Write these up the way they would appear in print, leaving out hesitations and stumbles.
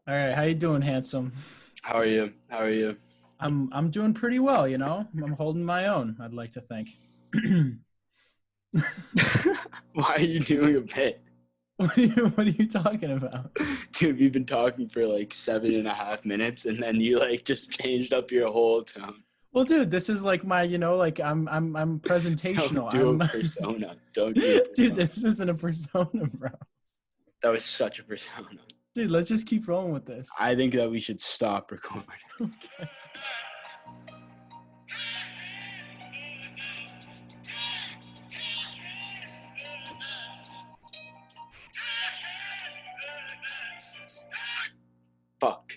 All right, how you doing, handsome? How are you? How are you? I'm doing pretty well, you know. I'm holding my own, I'd like to think. Why are you doing a bit? What are you talking about? Dude, we've been talking for like 7.5 minutes and then you like just changed up your whole tone. Well, dude, this is like my, like I'm presentational. Don't do a I'm persona. Don't do a Dude, persona. this isn't a persona, bro. That was such a persona. Dude, let's just keep rolling with this. I think that we should stop recording. Okay. Fuck.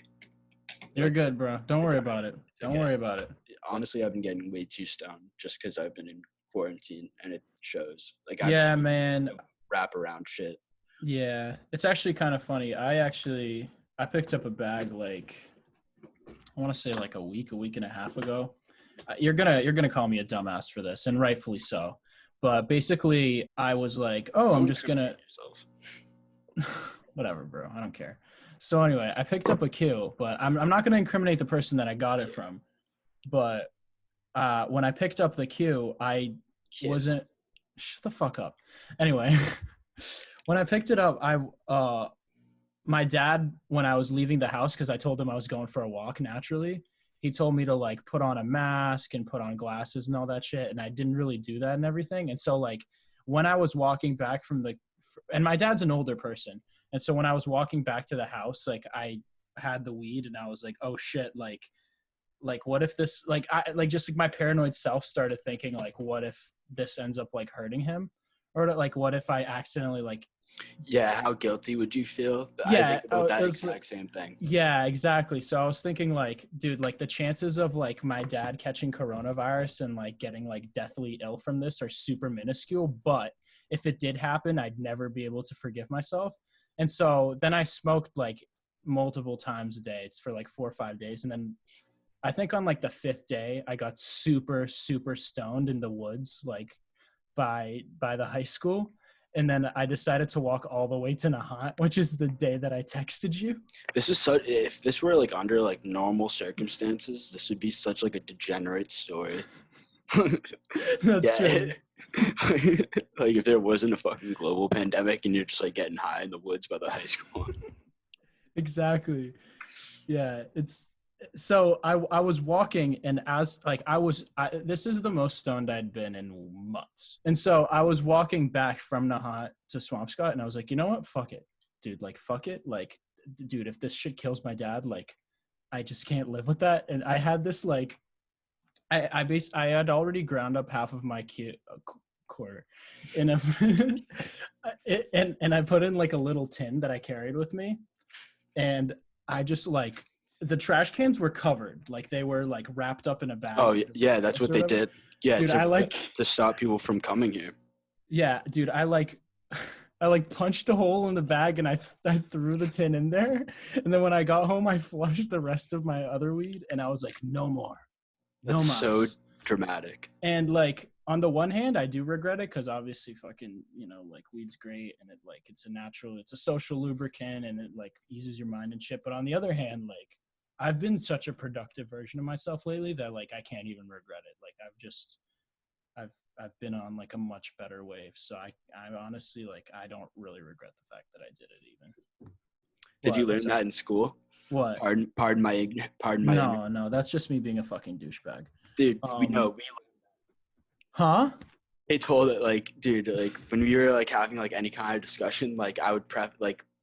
You're good, bro. Don't worry about it. Don't worry about it. Honestly, I've been getting way too stoned just because I've been in quarantine and it shows. Like, Yeah, man. Wrap around shit. Yeah, it's actually kind of funny. I picked up a bag like I want to say like a week and a half ago. You're gonna call me a dumbass for this, and rightfully so. But basically, I was like, "Oh, I'm just gonna." Whatever, bro. I don't care. So anyway, I picked up a Q, but I'm not gonna incriminate the person that I got it from. But when I picked up the Q, I wasn't. Shut the fuck up. Anyway, when I picked it up, my dad, when I was leaving the house, because I told him I was going for a walk naturally, he told me to like put on a mask and put on glasses and all that shit. And I didn't really do that and everything. And so like when I was walking back and my dad's an older person. And so when I was walking back to the house, like I had the weed and I was like, oh shit, like what if this, just like my paranoid self started thinking like, what if this ends up like hurting him? Or like, what if I accidentally like, yeah, how guilty would you feel? Yeah, I think about that exact same thing. Yeah, exactly. So I was thinking like, dude, like the chances of like my dad catching coronavirus and like getting like deathly ill from this are super minuscule. But if it did happen, I'd never be able to forgive myself. And so then I smoked like multiple times a day for like 4 or 5 days. And then I think on like the 5th day, I got super, super stoned in the woods, like by the high school. And then I decided to walk all the way to Nahat, which is the day that I texted you. This is such, if this were like under like normal circumstances, this would be such like a degenerate story. That's true. Like if there wasn't a fucking global pandemic and you're just like getting high in the woods by the high school. Exactly. Yeah, so I was walking, and as like this is the most stoned I'd been in months. And so I was walking back from Nahat to Swampscott, and I was like, you know what? Fuck it, dude. Like, fuck it. Like, dude, if this shit kills my dad, like, I just can't live with that. And I had this like, I had already ground up half of my quarter in a and I put in like a little tin that I carried with me, and I just like. The trash cans were covered, like they were like wrapped up in a bag. Oh yeah, that's what they did. Yeah, dude, to stop people from coming here. Yeah, dude, I punched a hole in the bag and I threw the tin in there, and then when I got home, I flushed the rest of my other weed, and I was like, no more. That's so dramatic. And like on the one hand, I do regret it because obviously fucking, like weed's great and it like it's a social lubricant and it like eases your mind and shit. But on the other hand, like I've been such a productive version of myself lately that like I can't even regret it. Like I've been on like a much better wave. So I honestly like I don't really regret the fact that I did it even. Did you learn that in school? What? Pardon my ignorance. No, that's just me being a fucking douchebag. Dude, we know. Huh? They told it like, dude, like when we were like having like any kind of discussion, like I would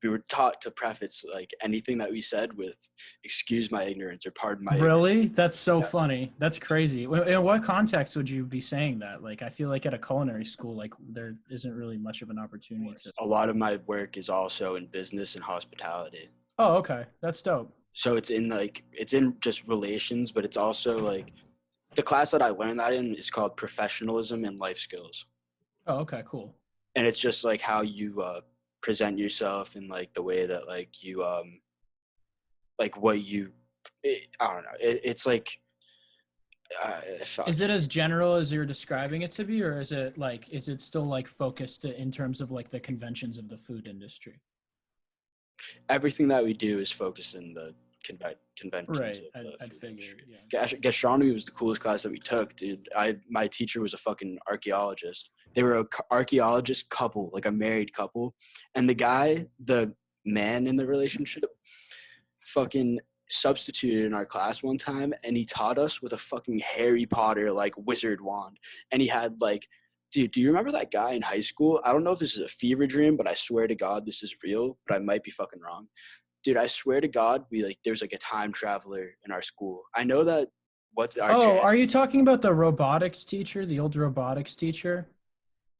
we were taught to preface like anything that we said with "excuse my ignorance" or "pardon my." Really? That's so funny. That's crazy. In what context would you be saying that? Like, I feel like at a culinary school, like there isn't really much of an opportunity to. A lot of my work is also in business and hospitality. Oh, okay, that's dope. So it's in just relations, but it's also like the class that I learned that in is called professionalism and life skills. Oh, okay, cool. And it's just like how you present yourself and like the way that like you like what you I don't know, it's like is it as general as you're describing it to be, or is it still like focused in terms of like the conventions of the food industry? everything that we do is focused in the conventions. Right. Of the I'd food figure. industry. Yeah. Gastronomy was the coolest class that we took, dude. My teacher was a fucking archaeologist. They were a archaeologist couple, like a married couple, and the man in the relationship, fucking substituted in our class one time, and he taught us with a fucking Harry Potter like wizard wand, and he had like, dude, do you remember that guy in high school? I don't know if this is a fever dream, but I swear to God this is real, but I might be fucking wrong. Dude, I swear to God, there's like a time traveler in our school. I know that Are you talking about the robotics teacher, the old robotics teacher?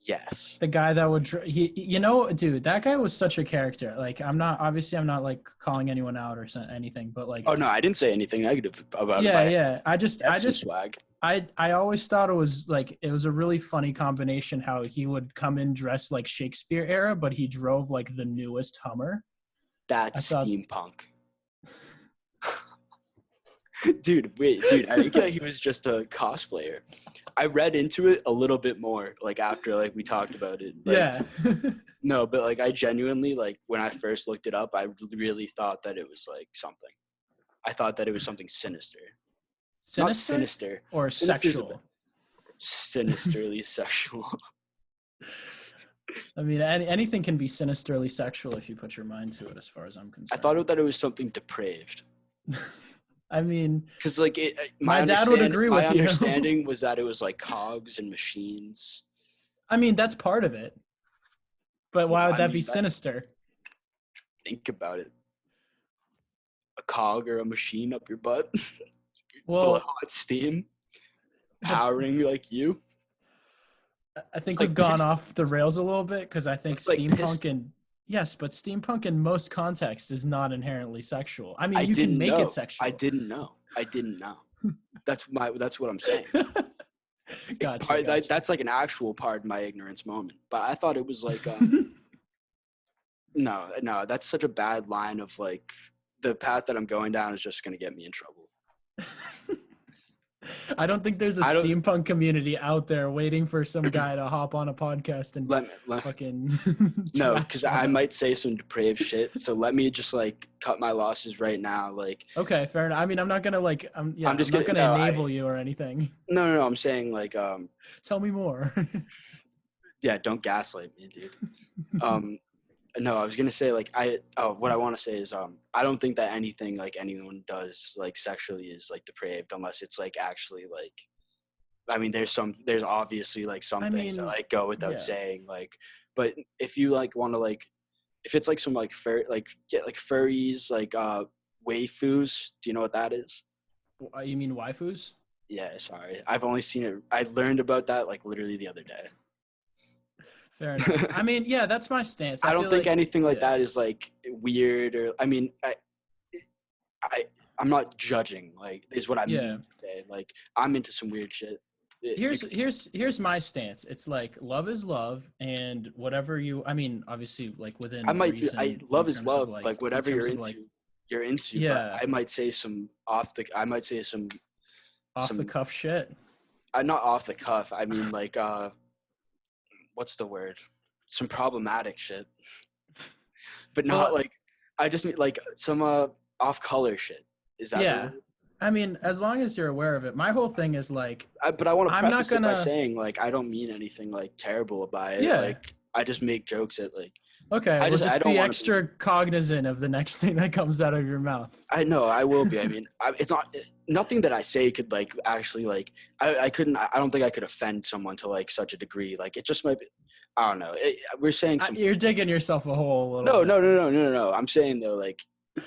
Yes. The guy that would, dude, that guy was such a character. Like, I'm not like calling anyone out or anything, but like. Oh no, I didn't say anything negative about him. Yeah. I just swag. I always thought it was a really funny combination how he would come in dressed like Shakespeare era, but he drove like the newest Hummer. That's steampunk. Dude, I think that he was just a cosplayer. I read into it a little bit more, like after like we talked about it. Like, yeah. No, but like I genuinely, like when I first looked it up, I really thought that it was like something. I thought that it was something sinister. Not sinister. Or sexual. Sinisterly sexual. I mean, anything can be sinisterly sexual if you put your mind to it, as far as I'm concerned. I thought that it was something depraved. I mean, because like my dad would agree with you. My understanding was that it was like cogs and machines. I mean, that's part of it. But why would that be sinister? Think about it. A cog or a machine up your butt. Well, full of hot steam, powering like you. I think we've gone off the rails a little bit because I think steampunk but steampunk in most contexts is not inherently sexual. I mean, you can make it sexual. I didn't know. That's what I'm saying. Gotcha. That's like an actual pardon my ignorance moment. But I thought it was like, no, that's such a bad line of like, the path that I'm going down is just going to get me in trouble. I don't think there's a steampunk community out there waiting for some guy to hop on a podcast and fucking. No, because I might say some depraved shit. So let me just like cut my losses right now. Like. Okay, fair enough. I mean, I'm not gonna like. I'm not gonna enable you or anything. No. I'm saying like. Tell me more. Yeah, don't gaslight me, dude. No, I was gonna say like what I want to say is I don't think that anything like anyone does like sexually is like depraved unless it's like actually like, I mean there's obviously like some things that like go without saying like, but if you like want to like, if it's like some like furries like waifus, do you know what that is? You mean waifus? Yeah, sorry, I've only seen it. I learned about that like literally the other day. Fair enough. I mean, yeah, that's my stance. I don't think anything like that is like weird or, I mean, I'm not judging, like, is what I mean to say. Like, I'm into some weird shit. Here's my stance. It's like love is love, and whatever I mean, obviously, like within reason, love is love, like whatever you're into, you're into. Yeah. But I might say some off the cuff shit. Not off the cuff. I mean, like, what's the word? Some problematic shit. But not like, I just mean like some off color shit. Is that the word? I mean, as long as you're aware of it. My whole thing is like, but I want to preface it by saying like I don't mean anything like terrible about it. Yeah. Like I just make jokes at like. Okay, I just be extra cognizant of the next thing that comes out of your mouth. I know, I will be. I mean, it's nothing that I say could like actually like I don't think I could offend someone to like such a degree. Like it just might be. I don't know. We're saying something. You're digging yourself a hole a little bit. No. I'm saying though, like,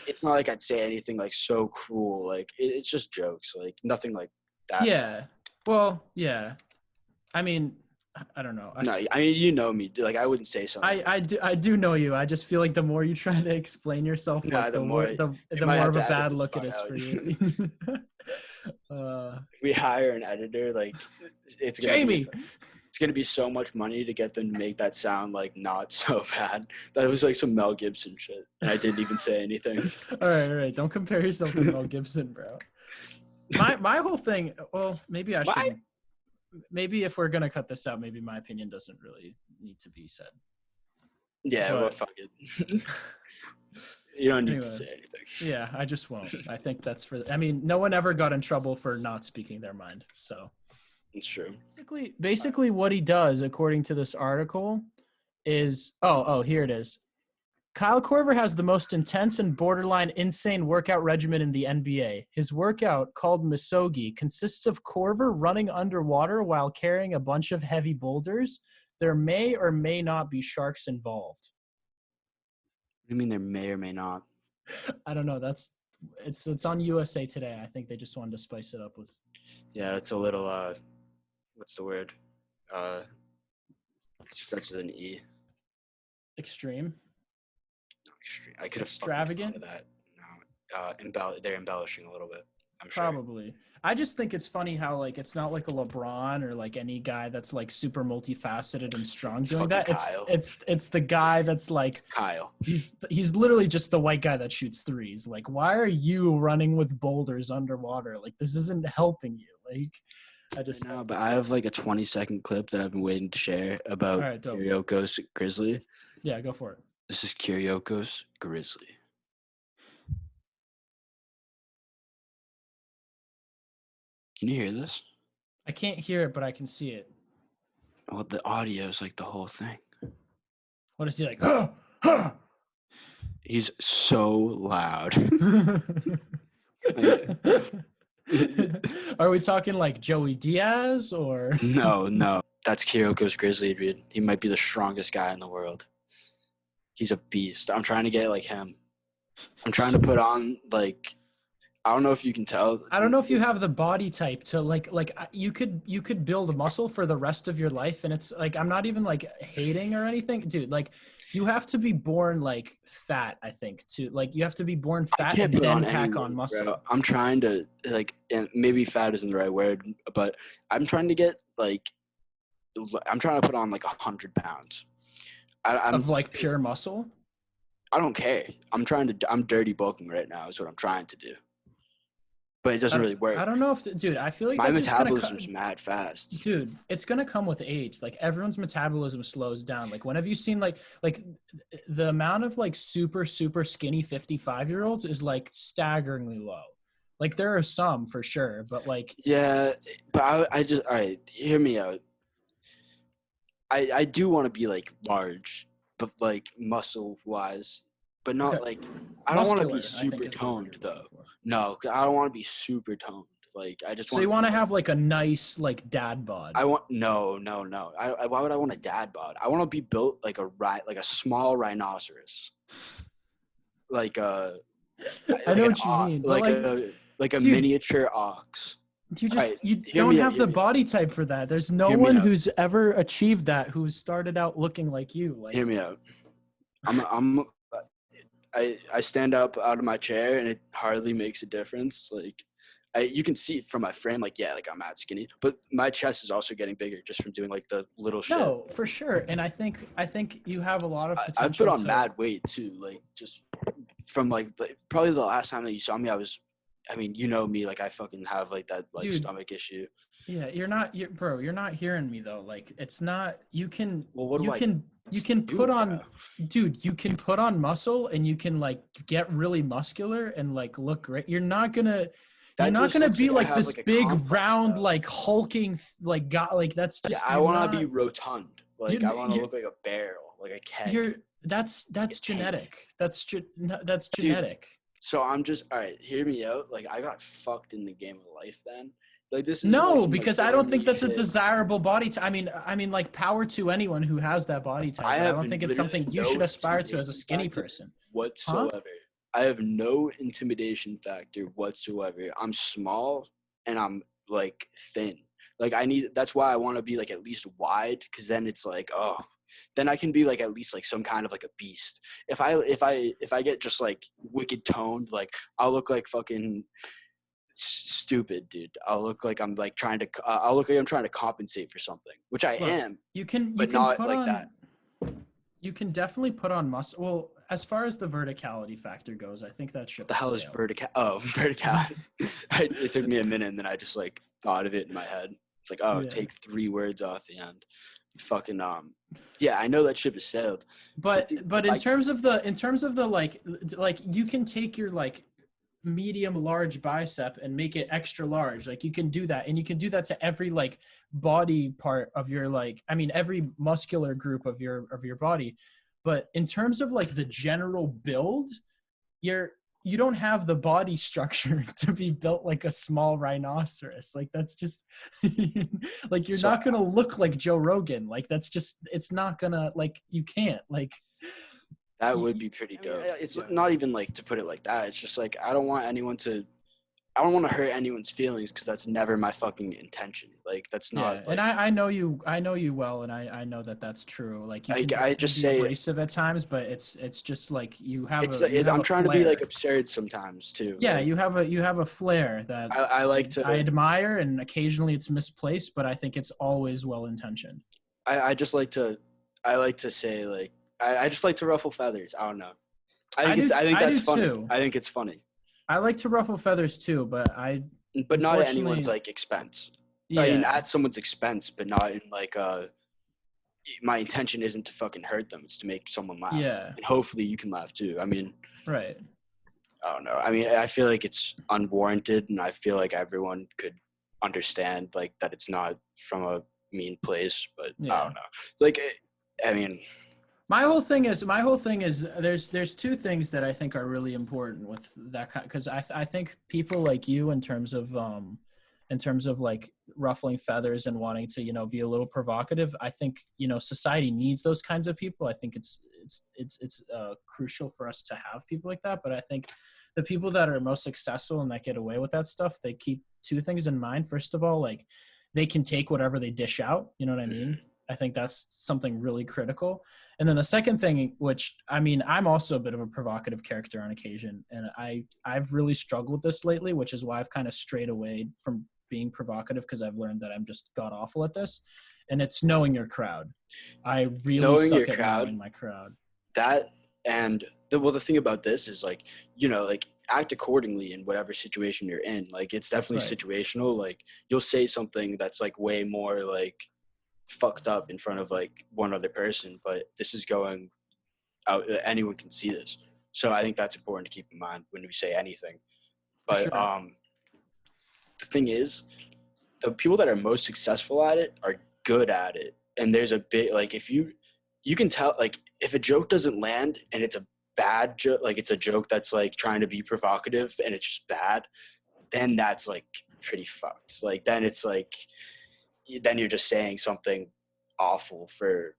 it's not like I'd say anything like so cruel. Like, it's just jokes. Like, nothing like that. Yeah. Well, yeah. I mean, I don't know. No, I mean, you know me. Like, I wouldn't say something. I do know you. I just feel like the more you try to explain yourself, like, the more of a bad look it is for you. If we hire an editor, like, it's Jamie. It's going to be so much money to get them to make that sound like not so bad. That was like some Mel Gibson shit. And I didn't even say anything. All right. Don't compare yourself to Mel Gibson, bro. My whole thing, well, maybe I should. Maybe if we're going to cut this out, maybe my opinion doesn't really need to be said. Yeah, well, fuck it. You don't need Anyway. to say anything. Yeah, I just won't. I think that's I mean, no one ever got in trouble for not speaking their mind. So It's true. basically what he does, according to this article, is here it is. Kyle Korver has the most intense and borderline insane workout regimen in the NBA. His workout, called Misogi, consists of Korver running underwater while carrying a bunch of heavy boulders. There may or may not be sharks involved. What do you mean there may or may not? I don't know. It's on USA Today. I think they just wanted to spice it up with. Yeah, it's a little what's the word? It starts with an E. Extreme. Extreme. I could have extravagant of that. No, they're embellishing a little bit. I'm sure. Probably. I just think it's funny how like it's not like a LeBron or like any guy that's like super multifaceted and strong doing that. Kyle. It's the guy that's like Kyle. He's literally just the white guy that shoots threes. Like, why are you running with boulders underwater? Like, this isn't helping you. Like, I just know, but I have like a 20-second clip that I've been waiting to share about Kyriakos Grizzly. Yeah, go for it. This is Kyriakos Grizzly. Can you hear this? I can't hear it, but I can see it. Well, the audio is like the whole thing. What is he like? He's so loud. Are we talking like Joey Diaz or? No. That's Kyriakos Grizzly, dude. He might be the strongest guy in the world. He's a beast. I'm trying to get like him. I'm trying to put on like, I don't know if you can tell. I don't know if you have the body type to like you could build muscle for the rest of your life, and it's like I'm not even like hating or anything, dude. Like you have to be born like fat, I think, to like you have to be born fat and then pack on muscle. Bro. I'm trying to like, and maybe fat isn't the right word, but I'm trying to get like, I'm trying to put on like 100 pounds. Of like pure muscle. I don't care. I'm dirty bulking right now is what I'm trying to do. But it doesn't really work. I don't know if, dude, I feel like my metabolism's mad fast. Dude, it's going to come with age. Like everyone's metabolism slows down. Like when have you seen like the amount of like super, super skinny 55-year-olds is like staggeringly low. Like there are some for sure, but like. Yeah, but I just, all right, hear me out. I do want to be like large, but like muscle wise, but not okay. Like I don't want to be super toned though. No, I don't want to be super toned. Like I just. So you want to have like a nice like dad bod? I want no. Why would I want a dad bod? I want to be built like a small rhinoceros. Like a. I know what you mean. Like a miniature ox. You don't have the body type for that. There's no one who's ever achieved that who's started out looking like you. Like, hear me out. I stand up out of my chair and it hardly makes a difference. Like, you can see it from my frame. Like, yeah, like I'm mad skinny, but my chest is also getting bigger just from doing like the little shit. No, for sure. And I think you have a lot of potential. I put on mad weight too. Like just from like probably the last time that you saw me, I mean, you know me, like I fucking have like that like stomach issue. Yeah, you're not hearing me though. Like it's not, you can, well, you can put on, dude, you can put on muscle and you can like get really muscular and like look great. You're not gonna be like this big round, like hulking, like guy, like that's just, I want to be rotund. Like I want to look like a barrel, like a keg. That's genetic. That's genetic. Dude, so I'm just, all right, hear me out. Like I got fucked in the game of life then. Like this is because I don't think that's a desirable body type. I mean, like power to anyone who has that body type. I don't think it's something you should aspire to as a skinny person. Whatsoever. Huh? I have no intimidation factor whatsoever. I'm small and I'm like thin. Like that's why I want to be like at least wide, because then it's like, oh, then I can be like at least like some kind of like a beast. If I get just like wicked toned, like I'll look like fucking stupid, dude. I'll look like I'm like trying to compensate for something, which I am. But not like that. You can definitely put on muscle. Well, as far as the verticality factor goes, I think that ship. The hell is verticality? It took me a minute, and then I just like thought of it in my head. It's like, take 3 words off the end. fucking yeah, I know that ship has sailed. But in terms of the like you can take your like medium large bicep and make it extra large. Like you can do that, and you can do that to every like body part of your like, I mean, every muscular group of your body. But in terms of like the general build, you don't have the body structure to be built like a small rhinoceros. Like that's just like you're not gonna look like Joe Rogan. Like that's just, it's not gonna, like, you can't, like, that would be pretty dope. It's not even like to put it like that. It's just like I don't want to hurt anyone's feelings, because that's never my fucking intention. Like that's not. Yeah, and I know you well, and I know that that's true. Like you can I just be say abrasive at times, but it's just like you have. I'm trying to be like flair. absurd sometimes too. Yeah, like, you have a flair that I like to. I admire, and occasionally it's misplaced, but I think it's always well intentioned. I just like to. I like to say like I just like to ruffle feathers. I don't know. I think that's funny. Too. I think it's funny. I like to ruffle feathers too, but not at anyone's like expense. Yeah. I mean, at someone's expense, but not in like my intention isn't to fucking hurt them. It's to make someone laugh. Yeah. And hopefully you can laugh too. I mean, right. I don't know. I mean, I feel like it's unwarranted, and I feel like everyone could understand like that it's not from a mean place, but I don't know. Like, I mean, my whole thing is there's two things that I think are really important with that kind, because I think people like you, in terms of like ruffling feathers and wanting to, you know, be a little provocative, I think, you know, society needs those kinds of people. I think it's crucial for us to have people like that. But I think the people that are most successful and that get away with that stuff, they keep two things in mind. First of all, like, they can take whatever they dish out. You know what I mean? I think that's something really critical. And then the second thing, which, I mean, I'm also a bit of a provocative character on occasion, and I've really struggled with this lately, which is why I've kind of strayed away from being provocative, because I've learned that I'm just god awful at this. And it's knowing your crowd. I really suck at knowing my crowd. That, and the thing about this is, like, you know, like, act accordingly in whatever situation you're in. Like, it's definitely situational. Like, you'll say something that's like way more like fucked up in front of like one other person, but this is going out, anyone can see this. So I think that's important to keep in mind when we say anything. But the thing is, the people that are most successful at it are good at it. And there's a bit, like, if you can tell, like, if a joke doesn't land and it's a bad joke, like it's a joke that's like trying to be provocative and it's just bad, then that's like pretty fucked. Like, then it's like, then you're just saying something awful for,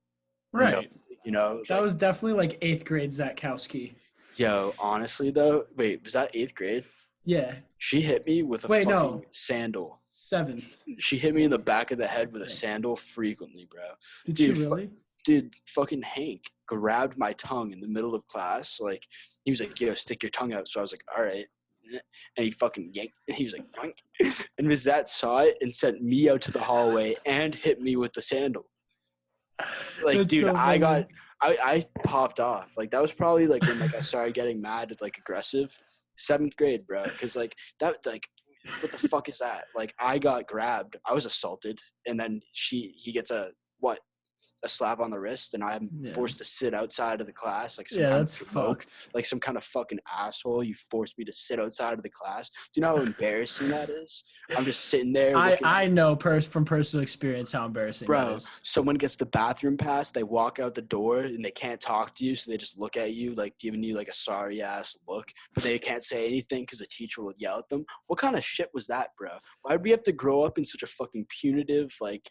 you know that, like, was definitely like 8th grade Zatkowski. Yo, honestly though, wait, was that 8th grade? Yeah. She hit me with a fucking sandal. 7th. She hit me in the back of the head with a sandal frequently, bro. Did she really? Dude, fucking Hank grabbed my tongue in the middle of class. Like, he was like, yo, stick your tongue out. So I was like, all right. And he fucking yanked. And he was like, yoink. And Ms. Zat saw it and sent me out to the hallway and hit me with the sandal. Like, that's dude, so I popped off. Like, that was probably like when like I started getting mad and like aggressive. 7th grade, bro. Because like that, like, what the fuck is that? Like, I got grabbed. I was assaulted, and then he gets a slap on the wrist, and I'm forced to sit outside of the class. Like, that's fucked. Like some kind of fucking asshole. You forced me to sit outside of the class. Do you know how embarrassing that is? I'm just sitting there. I know from personal experience how embarrassing that is. Someone gets the bathroom pass, they walk out the door, and they can't talk to you, so they just look at you, like, giving you like a sorry ass look, but they can't say anything because the teacher will yell at them. What kind of shit was that, bro? Why did we have to grow up in such a fucking punitive, like,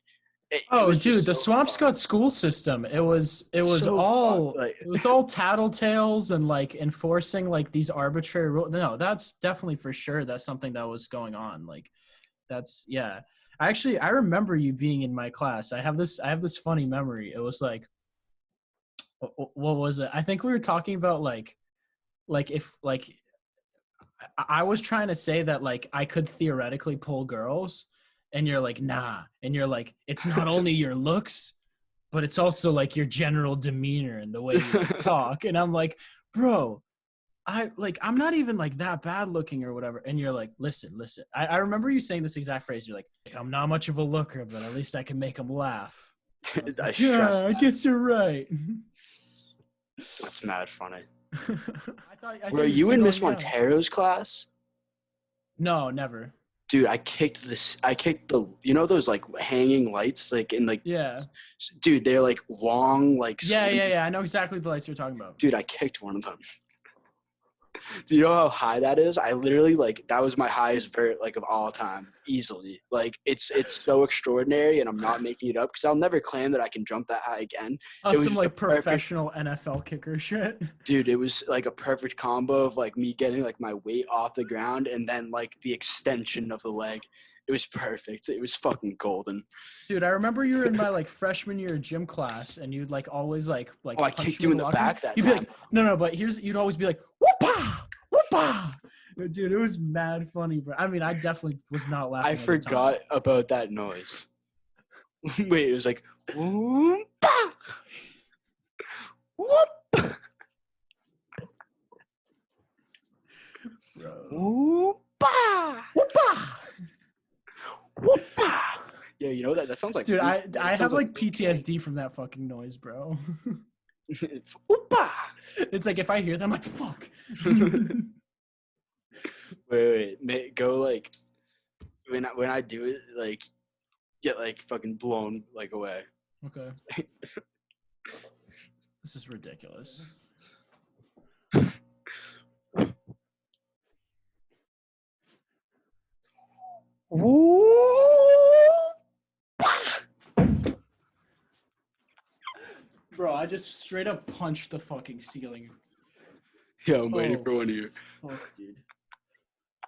dude, the Swampscott school system, it was so all it was all tattletales and like enforcing like these arbitrary rules. No, that's definitely for sure. That's something that was going on. Like, that's I remember you being in my class. I have this funny memory. It was like, what was it? I think we were talking about like if like I was trying to say that like I could theoretically pull girls. And you're like, nah. And you're like, it's not only your looks, but it's also like your general demeanor and the way you talk. And I'm like, bro, I'm not even like that bad looking or whatever. And you're like, listen. I remember you saying this exact phrase. You're like, I'm not much of a looker, but at least I can make them laugh. I Yeah, I stressed guess you're right. That's mad funny. I Were thought you in Miss singling me out. Montero's class? No, never. Dude, I kicked the, you know those like hanging lights, like in like, Yeah. dude, they're like long, like Yeah. I know exactly the lights you're talking about. Dude, I kicked one of them. Do you know how high that is? I literally that was my highest vert of all time, easily. Like it's so extraordinary, and I'm not making it up because I'll never claim that I can jump that high again. On It was some just a professional NFL kicker shit. dude. It was like a perfect combo of me getting my weight off the ground and then the extension of the leg. It was perfect. It was fucking golden. Dude, I remember you were in my freshman year gym class, and you'd always I punch kicked me you in the locker room. back that You'd time. be like, no, but you'd always be like, whoopah, whoopah. Dude, it was mad funny, bro. I mean, I definitely was not laughing. I forgot about that noise. Wait, it was like, whoop-ah! Whoop! Whoop-ah! Whoopah! Whoop-ah! Yeah, you know that sounds like. Dude, I have PTSD from that fucking noise, bro. Whoop-ah! It's if I hear them, I'm like, fuck. wait, go when I do it, get fucking blown away. Okay. This is ridiculous. Bro, I just straight up punched the fucking ceiling. Yeah, I'm waiting for one of you. Fuck, dude.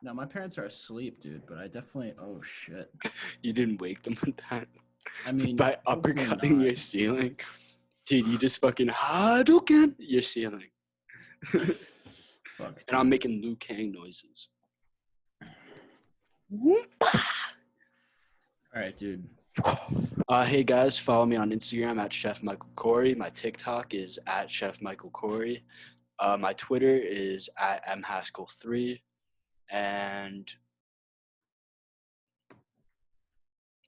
No, my parents are asleep, dude, but I definitely. Oh, shit. You didn't wake them with that? I mean, by uppercutting your ceiling? Dude, you just fucking Hadouken your ceiling. Fuck. And dude. I'm making Liu Kang noises. Alright, dude. Hey guys, follow me on Instagram at Chef Michael Corey. My TikTok is at Chef Michael Corey. My Twitter is at mhaskell3. And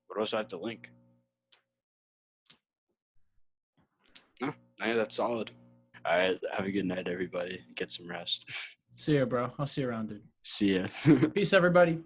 what else do I have to link? No, that's solid. All right, have a good night, everybody. Get some rest. See ya, bro. I'll see you around, dude. See ya. Peace, everybody.